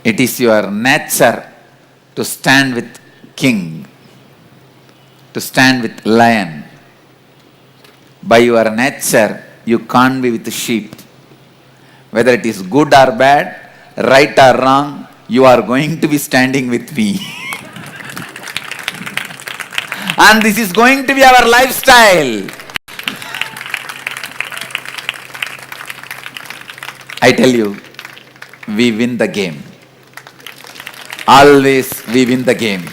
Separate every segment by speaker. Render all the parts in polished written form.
Speaker 1: It is your nature to stand with king, to stand with lion. By your nature, you can't be with the sheep. Whether it is good or bad, right or wrong, you are going to be standing with me. And this is going to be our lifestyle. I tell you, we win the game. Always we win the game.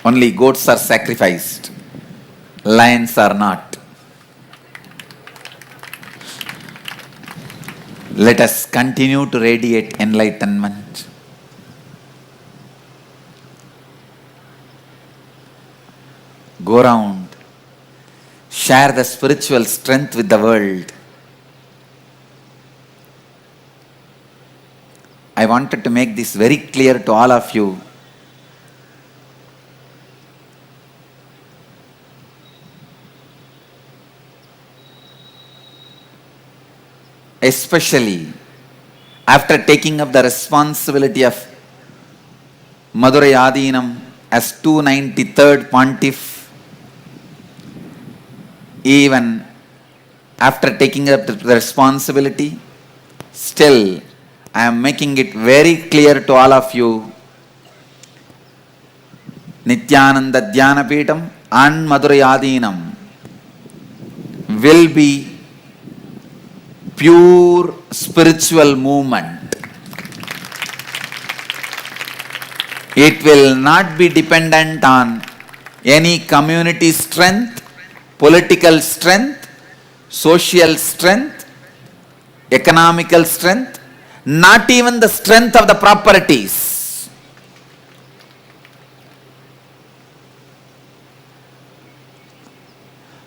Speaker 1: Only goats are sacrificed. Lions are not. Let us continue to radiate enlightenment. Go around. Share the spiritual strength with the world. I wanted to make this very clear to all of you. Especially after taking up the responsibility of Madurai Adinam as 293rd Pontiff, even after taking up the responsibility, still I am making it very clear to all of you, Nityananda Dhyanapeetham and Madurai Adinam will be pure spiritual movement. It will not be dependent on any community strength, political strength, social strength, economical strength, not even the strength of the properties.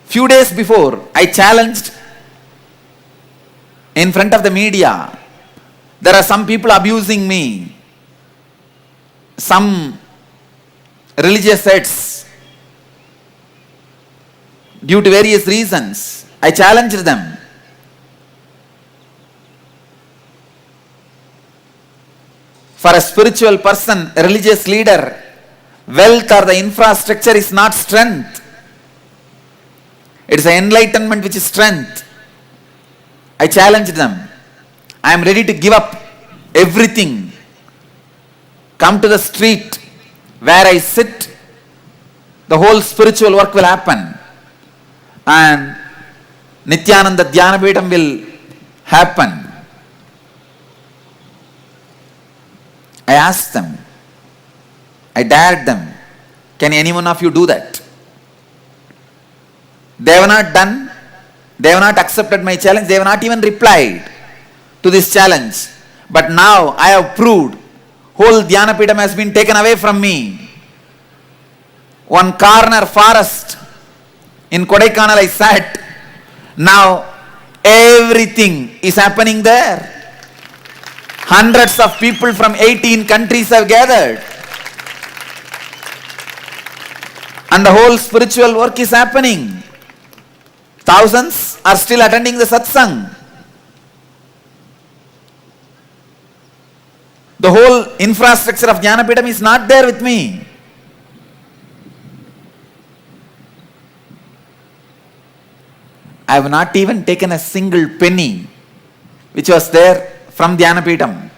Speaker 1: Few days before, I challenged in front of the media. There are some people abusing me. Some religious sects, due to various reasons. I challenged them. For a spiritual person, a religious leader, wealth or the infrastructure is not strength. It is enlightenment which is strength. I challenged them. I am ready to give up everything. Come to the street where I sit. The whole spiritual work will happen. And Nityananda Dhyanapeetham will happen. I asked them. I dared them. Can any one of you do that? They have not done. They have not accepted my challenge. They have not even replied to this challenge. But now I have proved whole Dhyanapeetham has been taken away from me. One corner forest in Kodaikanal I sat. Now everything is happening there. Hundreds of people from 18 countries have gathered. And the whole spiritual work is happening. Thousands are still attending the satsang. The whole infrastructure of Dhyanapeetham is not there with me. I have not even taken a single penny which was there from Dhyanapeetham.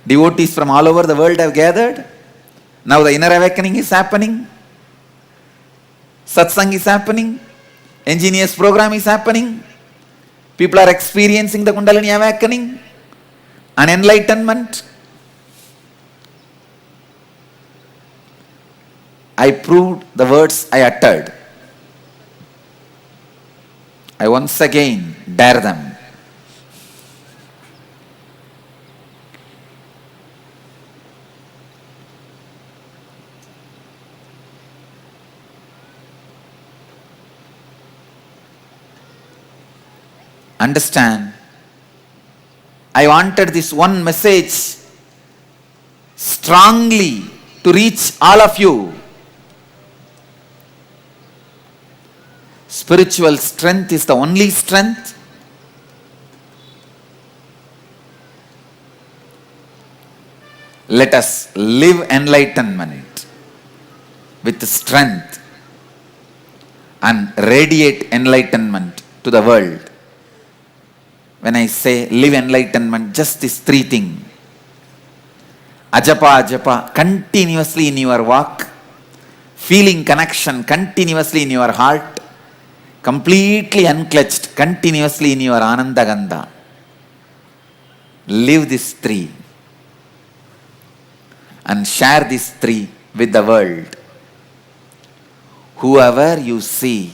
Speaker 1: Devotees from all over the world have gathered. Now the inner awakening is happening. Satsang is happening. Engineers program is happening. People are experiencing the Kundalini awakening and enlightenment. I proved the words I uttered. I once again dare them. Understand, I wanted this one message strongly to reach all of you. Spiritual strength is the only strength. Let us live enlightenment with strength and radiate enlightenment to the world. When I say live enlightenment, just these three things. Ajapa, ajapa, continuously in your walk, feeling connection continuously in your heart, completely unclutched continuously in your Anandagandha. Live these three and share these three with the world. Whoever you see,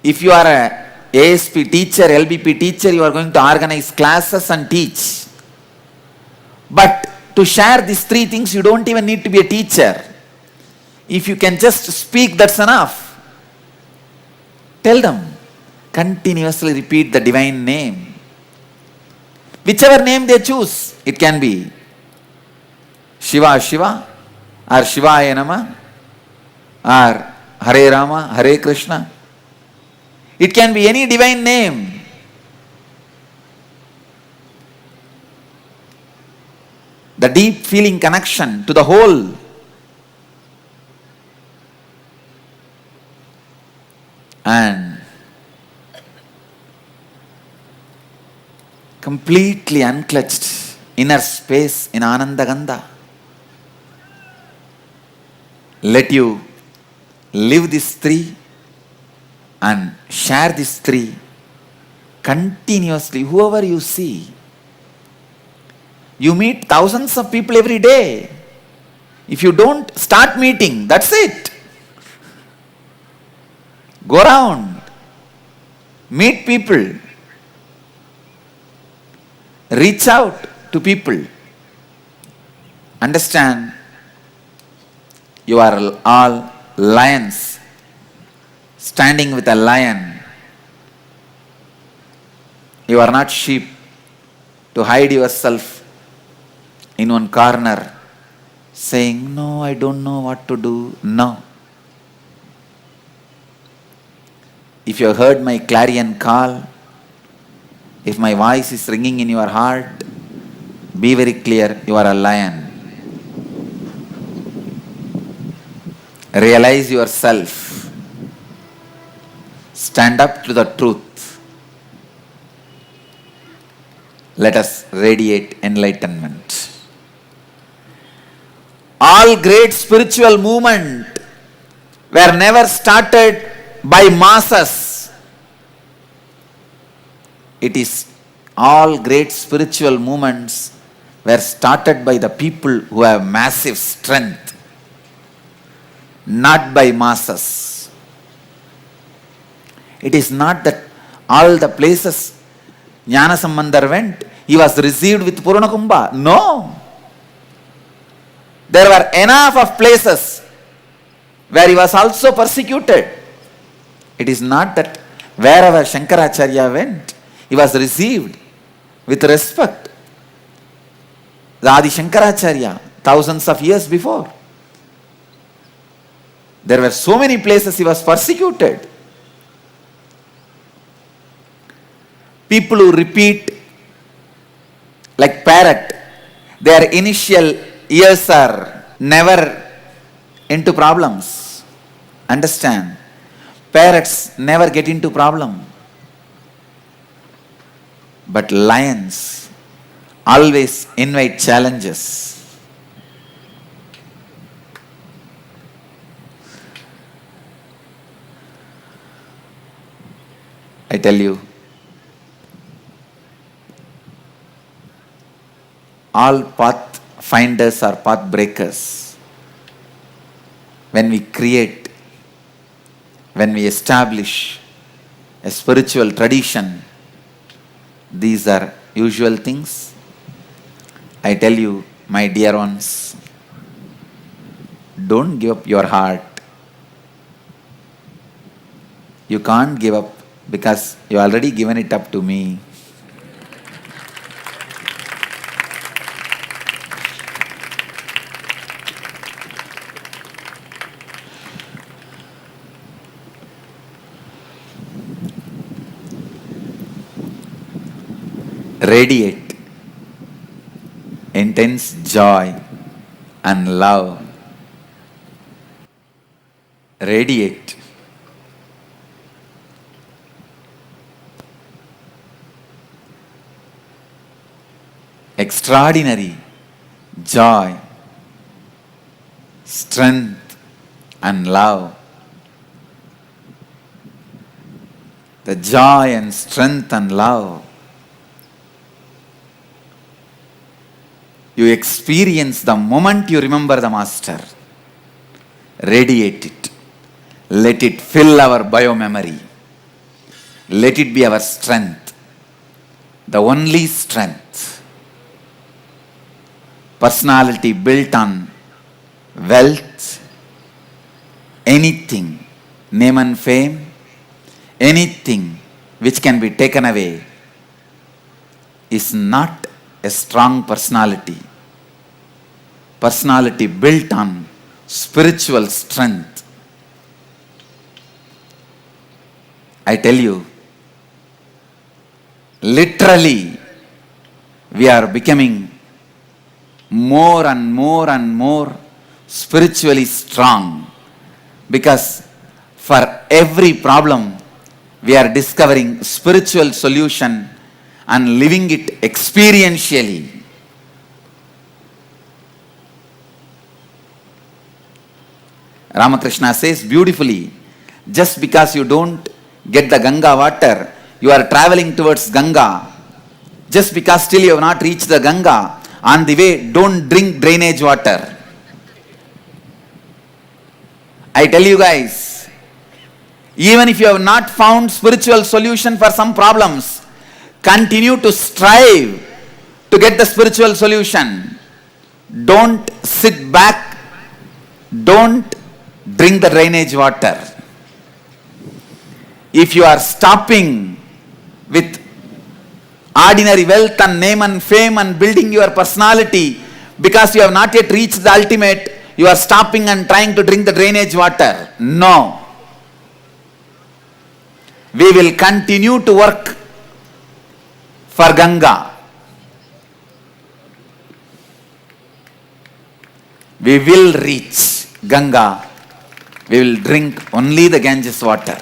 Speaker 1: if you are a ASP teacher, LBP teacher, you are going to organize classes and teach. But to share these three things, you don't even need to be a teacher. If you can just speak, that's enough. Tell them, continuously repeat the divine name. Whichever name they choose, it can be Shiva Shiva, or Shivaya Nama, or Hare Rama, Hare Krishna. It can be any divine name. The deep feeling connection to the whole. And completely unclutched inner space in Anandagandha. Let you live these three and share these three continuously. Whoever you see, you meet thousands of people every day. If you don't start meeting, that's it. Go around, meet people, reach out to people. Understand, you are all lions standing with a lion. You are not sheep to hide yourself in one corner saying, no, I don't know what to do. No. If you heard my clarion call, if my voice is ringing in your heart, be very clear, you are a lion. Realize yourself. Stand up to the truth. Let us radiate enlightenment. All great spiritual movement were never started by masses. It is all great spiritual movements were started by the people who have massive strength, not by masses. It is not that all the places Jnana Sambandar went, he was received with Purnakumbha. No. There were enough of places where he was also persecuted. It is not that wherever Shankaracharya went, he was received with respect. The Adi Shankaracharya, thousands of years before. There were so many places he was persecuted. People who repeat like parrot, their initial years are never into problems. Understand? Parrots never get into problem. But lions always invite challenges. I tell you, all path finders are path breakers. When we create, when we establish a spiritual tradition, these are usual things. I tell you, my dear ones, don't give up your heart. You can't give up because you already given it up to me. radiate intense joy and love. Radiate. Extraordinary joy, strength, and love. The joy and strength and love you experience the moment you remember the Master. Radiate it. Let it fill our bio-memory. Let it be our strength. The only strength. Personality built on wealth, anything, name and fame, anything which can be taken away is not a strong personality. Personality built on spiritual strength. I tell you, literally, we are becoming more and more and more spiritually strong, because for every problem we are discovering spiritual solution and living it experientially. Ramakrishna says beautifully, just because you don't get the Ganga water, you are traveling towards Ganga. Just because still you have not reached the Ganga, on the way don't drink drainage water. I tell you guys, even if you have not found spiritual solution for some problems, continue to strive to get the spiritual solution. Don't sit back. Don't drink the drainage water. If you are stopping with ordinary wealth and name and fame and building your personality because you have not yet reached the ultimate, you are stopping and trying to drink the drainage water. No. We will continue to work for Ganga. We will reach Ganga. We will drink only the Ganges water.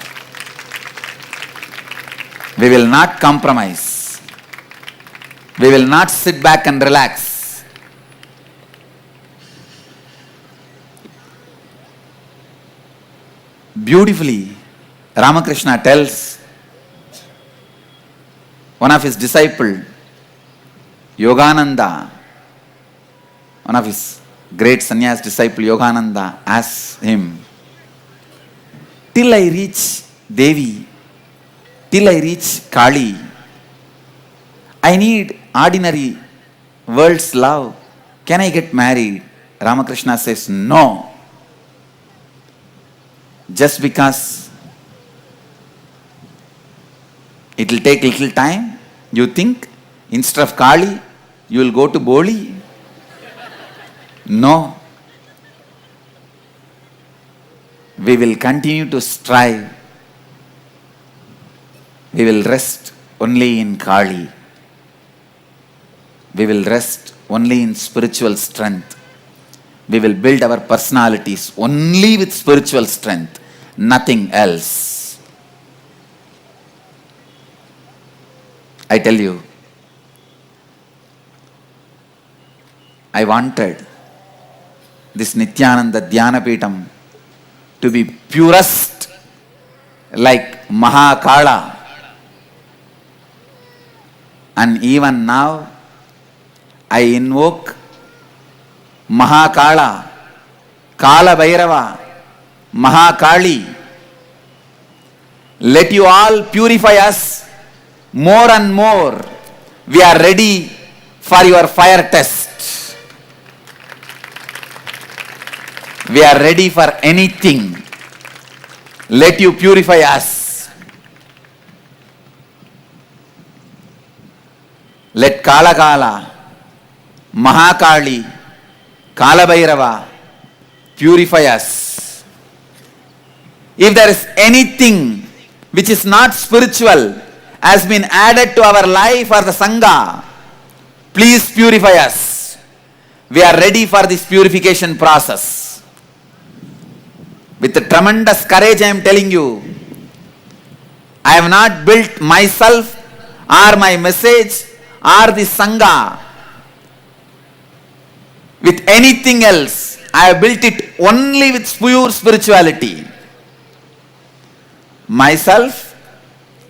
Speaker 1: We will not compromise. We will not sit back and relax. Beautifully, Ramakrishna tells one of his disciples, Yogananda, one of his great sannyas disciple Yogananda, asks him, till I reach Devi, till I reach Kali, I need ordinary world's love. Can I get married? Ramakrishna says, no. Just because it will take little time, you think instead of Kali, you will go to Boli? No. We will continue to strive. We will rest only in Kali. We will rest only in spiritual strength. We will build our personalities only with spiritual strength, nothing else. I tell you, I wanted this Nityananda Dhyanapeetham to be purest like Mahakala. And even now, I invoke Mahakala, Kala Bhairava, Mahakali. Let you all purify us more and more. We are ready for your fire test. We are ready for anything. Let you purify us. Let Kala Kala, Mahakali, Kala Bhairava purify us. If there is anything which is not spiritual has been added to our life or the Sangha, please purify us. We are ready for this purification process. With tremendous courage I am telling you, I have not built myself or my message or the Sangha with anything else. I have built it only with pure spirituality. Myself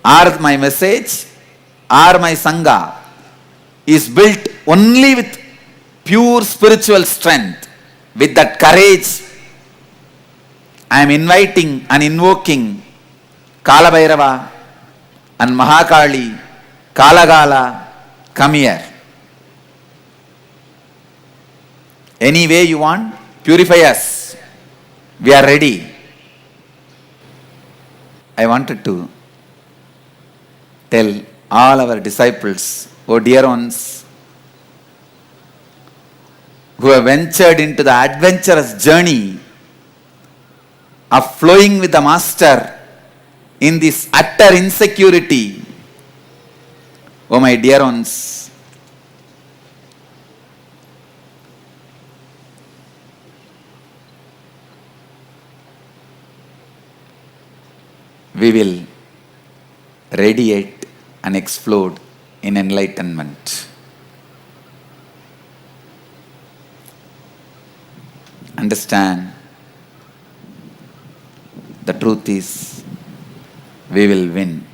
Speaker 1: or my message or my Sangha is built only with pure spiritual strength. With that courage, I am inviting and invoking Kala Bhairava and Mahakali, Kalagala, come here. Any way you want, purify us. We are ready. I wanted to tell all our disciples, oh dear ones, who have ventured into the adventurous journey of flowing with the Master in this utter insecurity. Oh my dear ones, we will radiate and explode in enlightenment. Understand, the truth is, we will win.